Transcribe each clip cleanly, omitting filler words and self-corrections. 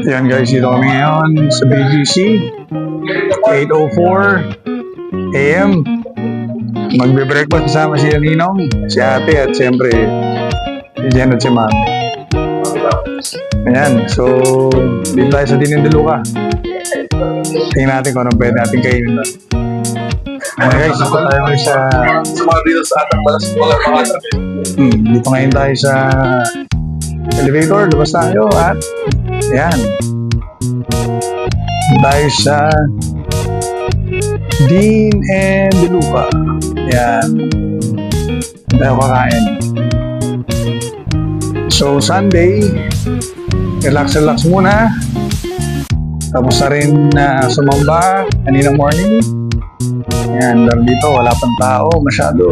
Yan guys, dito kami ngayon sa BGC 8:04 AM. Magbe-breakfast kasama si Ninong, si ate at siyempre si Jen at si Ma'am. Ayan, so dito tayo sa Dinindaluca. Tingnan natin kung anong pwede natin kainin doon. Ayan guys, dito tayo ngayon sa dito ngayon tayo sa elevator, lumabas tayo at ayan, tayo sa Dean and Deluca. Ayan, tayo kakain. So Sunday, relax muna. Tapos na rin sumamba kanina morning. Ayan, dahil dito wala pang tao masyado.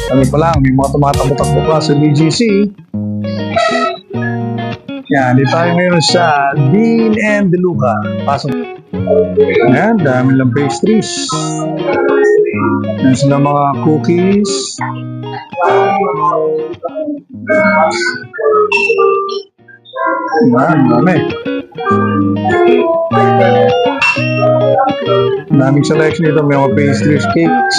Kami pa lang, may mga tumatakbo-takbo pa sa BGC. Yan, dito tayo ngayon sa Dean and Deluca. Pasok. Ayan, dami lang pastries. Yan sila mga cookies. Yan, dami. Daming selection dito. May mga pastries, cakes.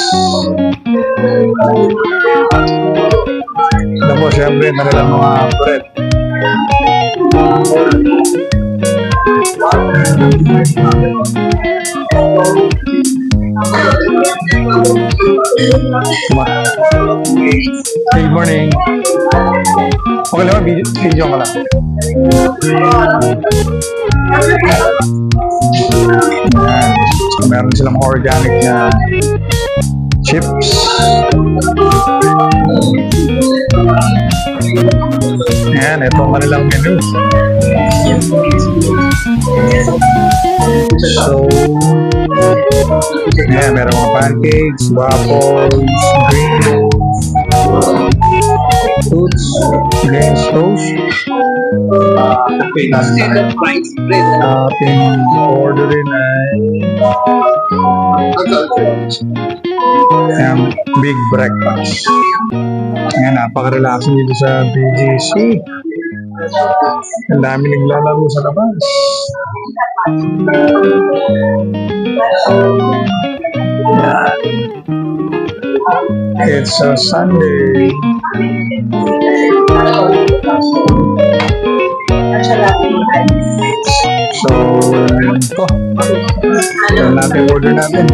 Alam mo, siyempre, kanilang mga bread. Good morning. Okay lang, video ka lang. So, meron silang organic na chips. Ayan, ito ang kanilang menu. So, ayan, meron mga pancakes, waffles, greens, fruits, grains toast. Ating orderin ay big breakfast. Ayan, napaka-relaxing dito sa BGC. Ang dami naglalaro sa labas. Ayan. It's a Sunday. So, ito. Ayan natin order natin.